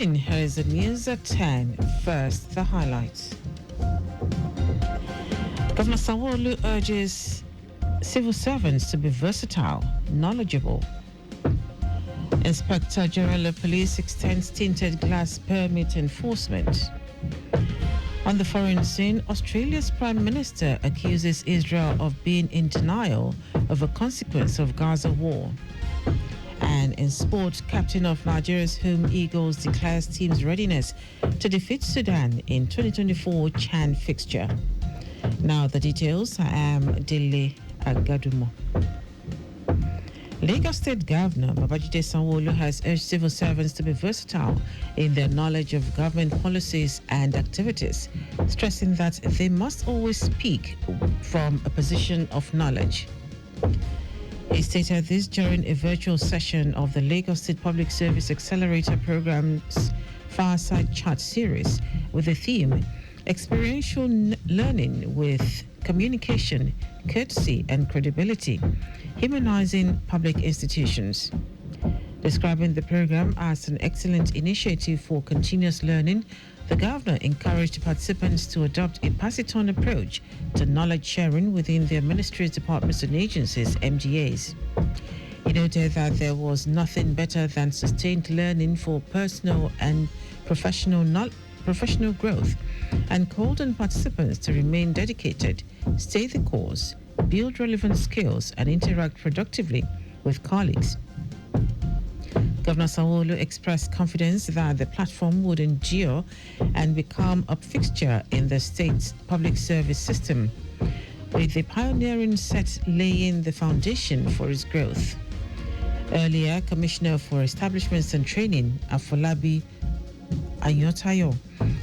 Here is the news at 10. First, the highlights. Governor Sanwo-Olu urges civil servants to be versatile, knowledgeable. Inspector General of Police extends tinted glass permit enforcement. On the foreign scene, Australia's Prime Minister accuses Israel of being in denial of a consequence of Gaza war. And in sport, captain of Nigeria's home Eagles declares team's readiness to defeat Sudan in 2024 CHAN fixture. Now the details. I am Dele Agadumo. Lagos State Governor Babajide Sanwo-Olu has urged civil servants to be versatile in their knowledge of government policies and activities, stressing that they must always speak from a position of knowledge. He stated this during a virtual session of the Lagos State Public Service Accelerator Program's Fireside Chat series with the theme Experiential Learning with Communication, Courtesy and Credibility, Humanizing Public Institutions. Describing the program as an excellent initiative for continuous learning, the governor encouraged participants to adopt a pass-it-on approach to knowledge sharing within their ministries, departments and agencies, MDAs. He noted that there was nothing better than sustained learning for personal and professional growth, and called on participants to remain dedicated, stay the course, build relevant skills, and interact productively with colleagues. Governor Sanwo-Olu expressed confidence that the platform would endure and become a fixture in the state's public service system, with the pioneering set laying the foundation for its growth. Earlier, Commissioner for Establishments and Training, Afolabi Ayotayo,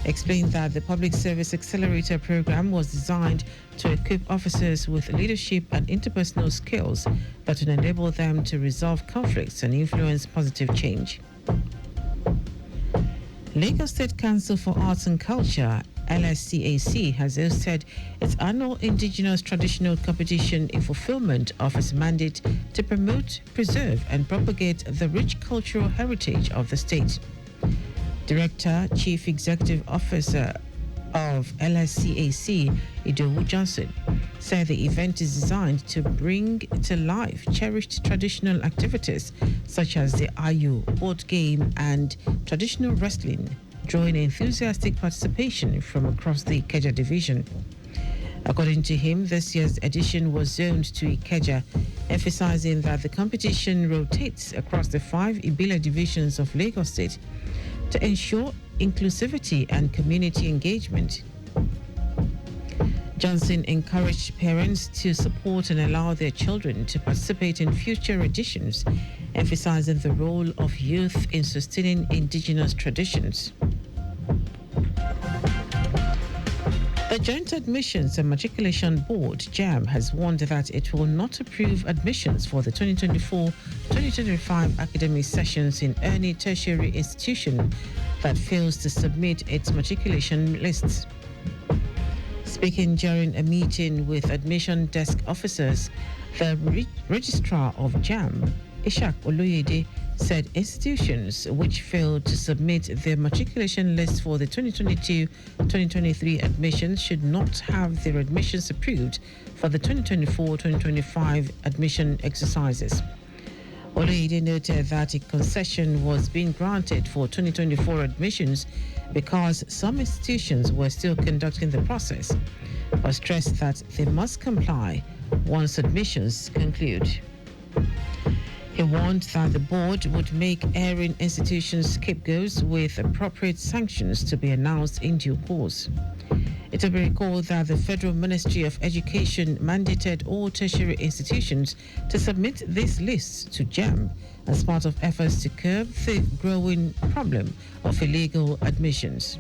explained that the Public Service Accelerator Program was designed to equip officers with leadership and interpersonal skills that would enable them to resolve conflicts and influence positive change. Lagos State Council for Arts and Culture, LSCAC, has hosted its annual Indigenous Traditional Competition in fulfillment of its mandate to promote, preserve, and propagate the rich cultural heritage of the state. Director, Chief Executive Officer of LSCAC, Idowu Johnson, said the event is designed to bring to life cherished traditional activities such as the Ayu, board game, and traditional wrestling, drawing enthusiastic participation from across the Ikeja division. According to him, this year's edition was zoned to Ikeja, emphasizing that the competition rotates across the 5 Ibile divisions of Lagos State to ensure inclusivity and community engagement. Johnson encouraged parents to support and allow their children to participate in future editions, emphasizing the role of youth in sustaining indigenous traditions. The Joint Admissions and Matriculation Board, JAM, has warned that it will not approve admissions for the 2024-2025 academic sessions in any tertiary institution that fails to submit its matriculation lists. Speaking during a meeting with admission desk officers, the registrar of JAM, Ishak Oloyede, said institutions which failed to submit their matriculation list for the 2022-2023 admissions should not have their admissions approved for the 2024-2025 admission exercises. Oloyede noted that a concession was being granted for 2024 admissions because some institutions were still conducting the process, but stressed that they must comply once admissions conclude. He warned that the board would make erring institutions scapegoats with appropriate sanctions to be announced in due course. It will be recalled that the Federal Ministry of Education mandated all tertiary institutions to submit these lists to JAM as part of efforts to curb the growing problem of illegal admissions.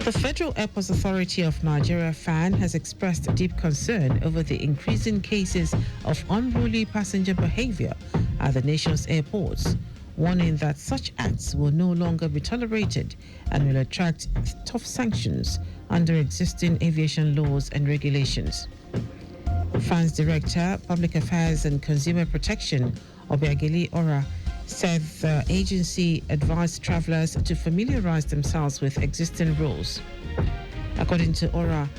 The Federal Airports Authority of Nigeria, FAN, has expressed deep concern over the increasing cases of unruly passenger behavior at the nation's airports, warning that such acts will no longer be tolerated and will attract tough sanctions under existing aviation laws and regulations. FAN's Director, Public Affairs and Consumer Protection, Obiageli Ora, said the agency advised travelers to familiarize themselves with existing rules. According to Aura,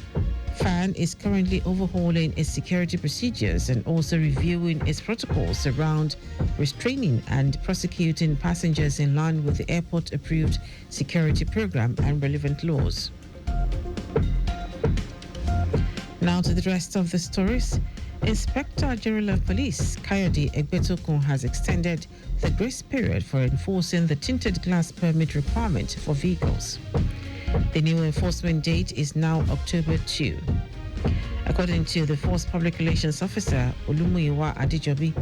FAN is currently overhauling its security procedures and also reviewing its protocols around restraining and prosecuting passengers in line with the airport-approved security program and relevant laws. Now to the rest of the stories. Inspector General of Police Dele Agadumo has extended the grace period for enforcing the tinted glass permit requirement for vehicles. The new enforcement date is now October 2. According to the Force Public Relations Officer Olumuyiwa Adejobi,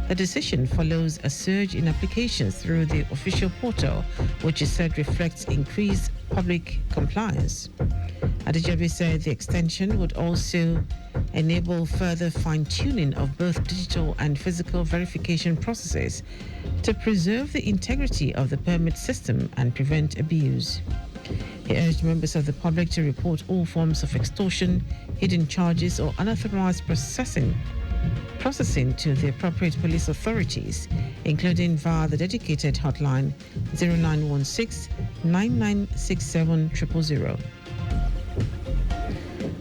the decision follows a surge in applications through the official portal, which is said reflects increased public compliance. Adejobi said the extension would also enable further fine-tuning of both digital and physical verification processes to preserve the integrity of the permit system and prevent abuse. He urged members of the public to report all forms of extortion, hidden charges, or unauthorized processing to the appropriate police authorities, including via the dedicated hotline 0916 9967 000.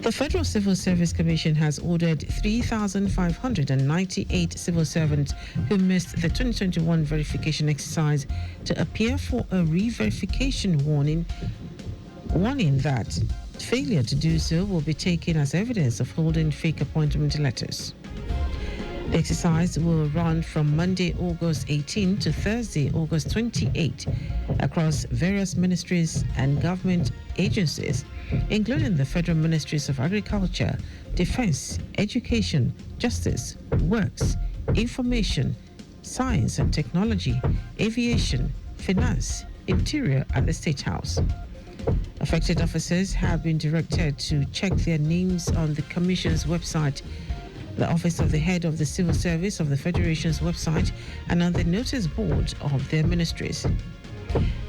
The Federal Civil Service Commission has ordered 3,598 civil servants who missed the 2021 verification exercise to appear for a re-verification warning that failure to do so will be taken as evidence of holding fake appointment letters. The exercise will run from Monday, August 18 to Thursday, August 28 across various ministries and government agencies, including the Federal Ministries of Agriculture, Defense, Education, Justice, Works, Information, Science and Technology, Aviation, Finance, Interior, and the State House. Affected officers have been directed to check their names on the Commission's website, the Office of the Head of the Civil Service of the Federation's website, and on the notice board of their ministries.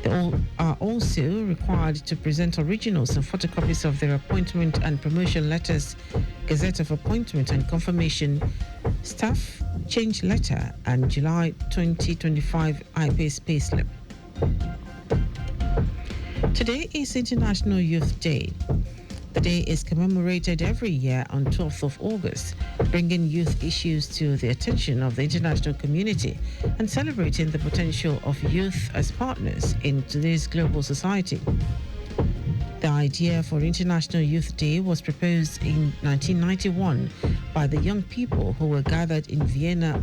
They all are also required to present originals and photocopies of their appointment and promotion letters, Gazette of Appointment and Confirmation, Staff Change Letter, and July 2025 IPACE payslip. Today is International Youth Day. The day is commemorated every year on 12th of August, bringing youth issues to the attention of the international community and celebrating the potential of youth as partners in today's global society. The idea for International Youth Day was proposed in 1991 by the young people who were gathered in Vienna,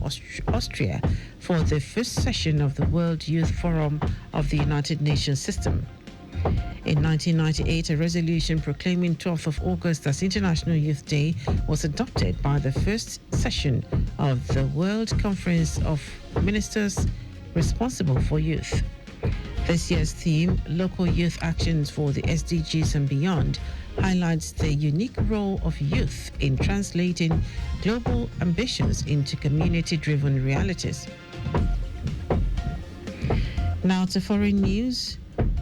Austria, for the first session of the World Youth Forum of the United Nations System. In 1998, a resolution proclaiming 12th of August as International Youth Day was adopted by the first session of the World Conference of Ministers responsible for youth. This year's theme, Local Youth Actions for the SDGs and Beyond, highlights the unique role of youth in translating global ambitions into community-driven realities. Now to foreign news.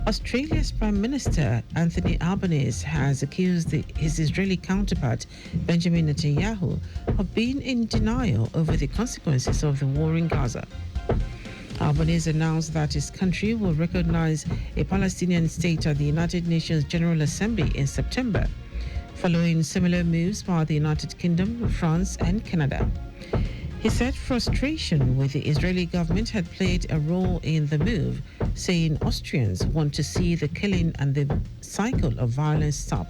Australia's Prime Minister Anthony Albanese has accused his Israeli counterpart Benjamin Netanyahu of being in denial over the consequences of the war in Gaza. Albanese announced that his country will recognize a Palestinian state at the United Nations General Assembly in September, following similar moves by the United Kingdom, France, and Canada. He said frustration with the Israeli government had played a role in the move, saying Austrians want to see the killing and the cycle of violence stop.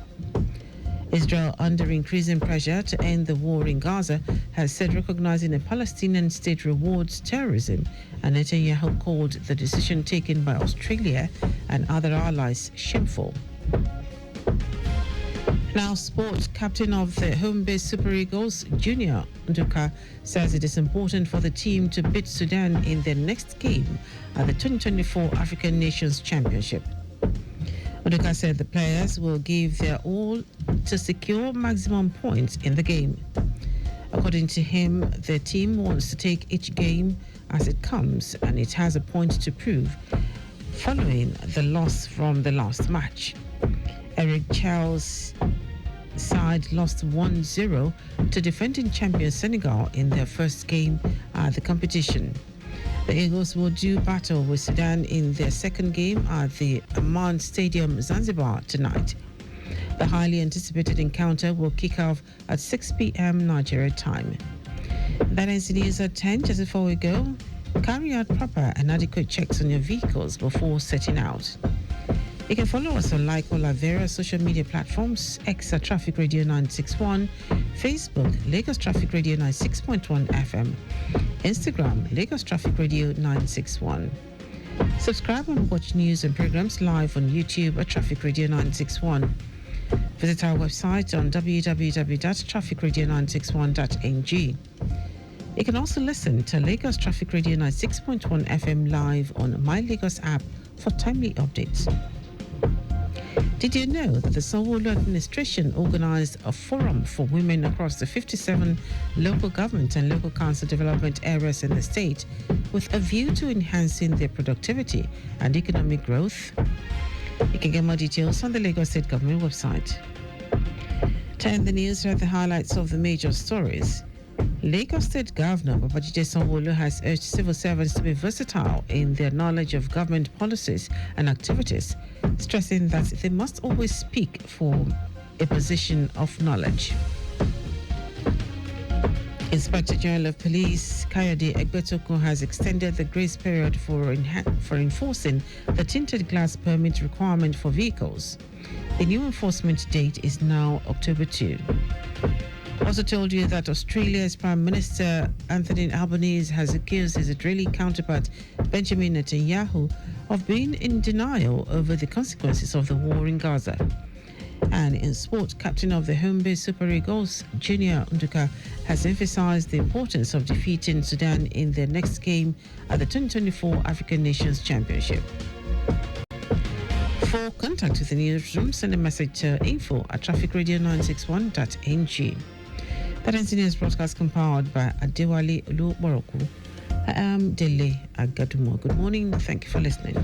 Israel, under increasing pressure to end the war in Gaza, has said recognizing a Palestinian state rewards terrorism, and Netanyahu called the decision taken by Australia and other allies shameful. Now, sport. Captain of the home-based Super Eagles, Junior Nduka, says it is important for the team to beat Sudan in their next game at the 2024 African Nations Championship. Nduka said the players will give their all to secure maximum points in the game. According to him, the team wants to take each game as it comes, and it has a point to prove following the loss from the last match. Eric Charles' side lost 1-0 to defending champion Senegal in their first game at the competition. The Eagles will do battle with Sudan in their second game at the Amman Stadium, Zanzibar, tonight. The highly anticipated encounter will kick off at 6 p.m. Nigeria time. That ends the news at 10. Just before we go, carry out proper and adequate checks on your vehicles before setting out. You can follow us on all our various social media platforms: X at Traffic Radio 961, Facebook Lagos Traffic Radio 96.1 FM, Instagram Lagos Traffic Radio 961. Subscribe and watch news and programs live on YouTube at Traffic Radio 961. Visit our website on www.trafficradio961.ng. You can also listen to Lagos Traffic Radio 96.1 FM live on My Lagos app for timely updates. Did you know that the Sanwo-Olu administration organized a forum for women across the 57 local government and local council development areas in the state with a view to enhancing their productivity and economic growth? You can get more details on the Lagos State Government website. To end the news, here are the highlights of the major stories. Lagos State Governor Babajide Sanwo-Olu has urged civil servants to be versatile in their knowledge of government policies and activities, stressing that they must always speak from a position of knowledge. Inspector General of Police Kayode Egbetokun has extended the grace period for enforcing the tinted glass permit requirement for vehicles. The new enforcement date is now October 2. Also told you that Australia's Prime Minister Anthony Albanese has accused his Israeli counterpart Benjamin Netanyahu of being in denial over the consequences of the war in Gaza. And in sport, captain of the home base Super Eagles, Junior Nduka, has emphasized the importance of defeating Sudan in their next game at the 2024 African Nations Championship. For contact with the newsroom, send a message to info@trafficradio961.ng. That ends the news broadcast compiled by Adewale Oluboroku. I am Dele Agadumo. Good morning. Thank you for listening.